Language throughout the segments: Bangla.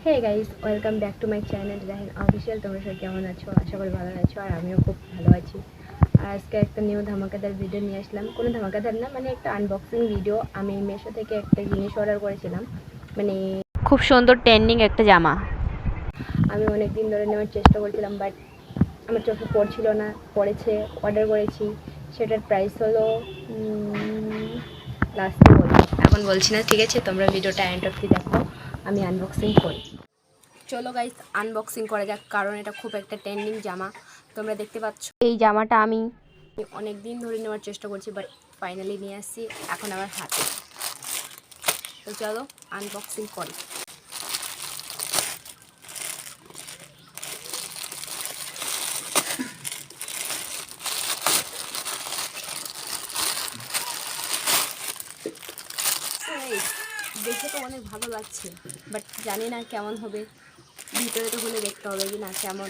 Hey guys, welcome back to my channel Rahin official. তোমরা সবাই কেমন আছো? আশা করি ভালো আছো, আর আমিও খুব ভালো আছি। আর আজকে একটা নিউ ধামাকাদার ভিডিও নিয়ে আসলাম। কোনো ধামাকাদার না, মানে একটা আনবক্সিং ভিডিও। আমি মেশো থেকে একটা জিনিস অর্ডার করেছিলাম, মানে খুব সুন্দর ট্রেন্ডিং একটা জামা। আমি অনেক দিন ধরে নেওয়ার চেষ্টা করছিলাম, বাট আমার চোখে পড়ছিল না। পড়েছে, অর্ডার করেছি। সেটার প্রাইস হলো লাস্টে বলছি, এখন বলছি না, ঠিক আছে? তোমরা ভিডিওটা এন্ড অবধি দেখো, আমি আনবক্সিং করি। চলো গাইস, আনবক্সিং করা যাক, কারণ এটা খুব একটা ট্রেন্ডিং জামা। তোমরা দেখতে পাচ্ছ এই জামাটা আমি অনেক দিন ধরে নেওয়ার চেষ্টা করছি, বাট ফাইনালি নিয়ে আসছি এখন আমার হাতে। তো চলো আনবক্সিং করি। দেখে তো অনেক ভালো লাগছে, বাট জানি না কেমন হবে। ভিতরে তো হলে দেখতে হবে কি না কেমন।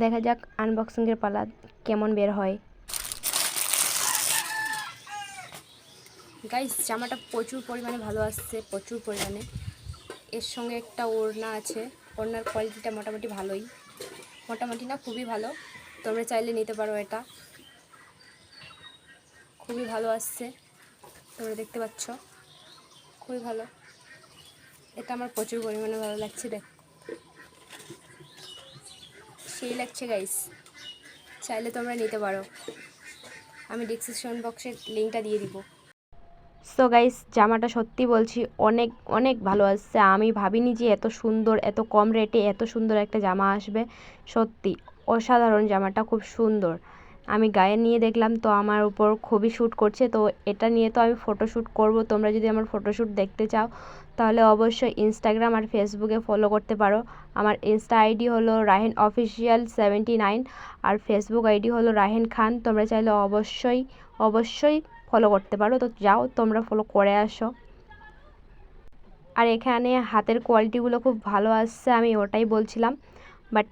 দেখা যাক আনবক্সিংয়ের পালা কেমন বের হয়। গাইস, জামাটা প্রচুর পরিমাণে ভালো আসছে, প্রচুর পরিমাণে। এর সঙ্গে একটা ওড়না আছে। ওড়নার কোয়ালিটিটা মোটামুটি ভালোই, মোটামুটি না খুবই ভালো। তোমরা চাইলে নিতে পারো এটা, খুবই ভালো আসছে। তোমরা দেখতে পাচ্ছ খুবই ভালো। এটা আমার প্রচুর পরিমাণে ভালো লাগছে, দেখ সেই লাগছে গাইস। চাইলে তোমরা নিতে পারো, আমি ডিসক্রিপশন বক্সে লিঙ্কটা দিয়ে দিব। সো গাইস, জামাটা সত্যি বলছি অনেক অনেক ভালো আসছে। আমি ভাবিনি যে এত সুন্দর, এত কম রেটে এত সুন্দর একটা জামা আসবে। সত্যি অসাধারণ, জামাটা খুব সুন্দর। আমি গায়ে নিয়ে দেখলাম তো আমার উপর খুবই শ্যুট করছে। তো এটা নিয়ে তো আমি ফটোশ্যুট করব। তোমরা যদি আমার ফটোশ্যুট দেখতে চাও তাহলে অবশ্যই ইনস্টাগ্রাম আর ফেসবুকে ফলো করতে পারো। আমার ইনস্টা আইডি হলো রাহিন অফিসিয়াল 79, আর ফেসবুক আইডি হলো রাহিন খান। তোমরা চাইলে অবশ্যই অবশ্যই ফলো করতে পারো। তো যাও তোমরা ফলো করে আসো। আর এখানে হাতের কোয়ালিটিগুলো খুব ভালো আসছে, আমি ওটাই বলছিলাম। বাট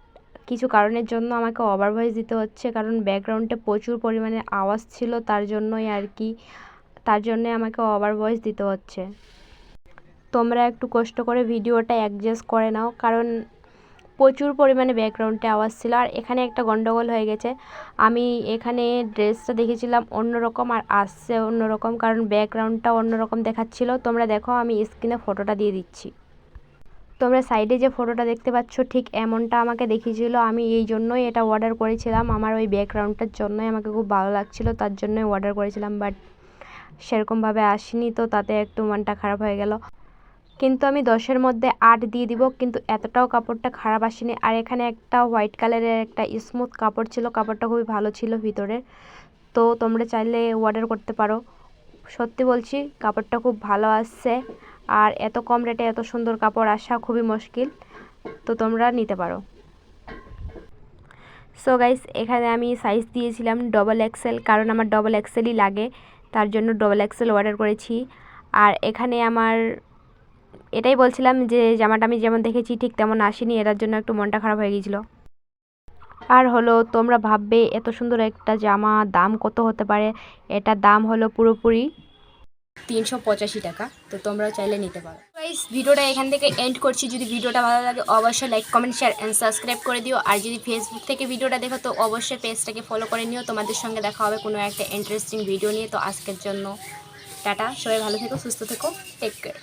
কিছু কারণের জন্য আমাকে ওভার ভয়েস দিতে হচ্ছে, কারণ ব্যাকগ্রাউন্ডে প্রচুর পরিমাণে আওয়াজ ছিল, তার জন্যই আর কি। তার জন্যে আমাকে ওভার ভয়েস দিতে হচ্ছে। তোমরা একটু কষ্ট করে ভিডিওটা অ্যাডজাস্ট করে নাও, কারণ প্রচুর পরিমাণে ব্যাকগ্রাউন্ডে আওয়াজ ছিল। আর এখানে একটা গন্ডগোল হয়ে গেছে। আমি এখানে ড্রেসটা দেখেছিলাম অন্যরকম, আর আসছে অন্যরকম, কারণ ব্যাকগ্রাউন্ডটা অন্যরকম দেখাচ্ছিল। তোমরা দেখো, আমি স্ক্রিনে ফটোটা দিয়ে দিচ্ছি। তোমরা সাইডে যে ফটোটা দেখতে পাচ্ছ ঠিক এমনটা আমাকে দেখিয়েছিল। আমি এই জন্যই এটা অর্ডার করেছিলাম, আমার ওই ব্যাকগ্রাউন্ডটার জন্যই আমাকে খুব ভালো লাগছিল, তার জন্যই অর্ডার করেছিলাম। বাট সেরকমভাবে আসেনি, তো তাতে একটু মনটা খারাপ হয়ে গেল। কিন্তু আমি 10-এর মধ্যে 8 দিয়ে দিব, কিন্তু এতটাও কাপড়টা খারাপ আসেনি। আর এখানে একটা হোয়াইট কালারের একটা স্মুথ কাপড় ছিল, কাপড়টা খুবই ভালো ছিল ভিতরের। তো তোমরা চাইলে অর্ডার করতে পারো। সত্যি বলছি কাপড়টা খুব ভালো আসছে, আর এত কম রেটে এত সুন্দর কাপড় আসা খুবই মুশকিল। তো তোমরা নিতে পারো। সো গাইস, এখানে আমি সাইজ দিয়েছিলাম XXL, কারণ আমার XXLই লাগে, তার জন্য XXL অর্ডার করেছি। আর এখানে আমার এটাই বলছিলাম যে জামাটা আমি যেমন দেখেছি ঠিক তেমন আসেনি, এটার জন্য একটু মনটা খারাপ হয়ে গিয়েছিল। আর হলো তোমরা ভাববে এত সুন্দর একটা জামা দাম কত হতে পারে। এটার দাম হলো পুরোপুরি 385 টাকা। তো তোমরাও চাইলে নিতে পারো। গাইস, ভিডিওটা এখান থেকে এন্ড করছি। যদি ভিডিওটা ভালো লাগে অবশ্যই like, comment, share and subscribe করে দিও। আর যদি ফেসবুক থেকে ভিডিওটা দেখো তো অবশ্যই পেজটাকে ফলো করে নিও। তোমাদের সঙ্গে দেখা হবে কোনো একটা ইন্টারেস্টিং ভিডিও নিয়ে। তো আজকের জন্য টাটা, সবাই ভালো থেকো, সুস্থ থেকো, টেক কেয়ার।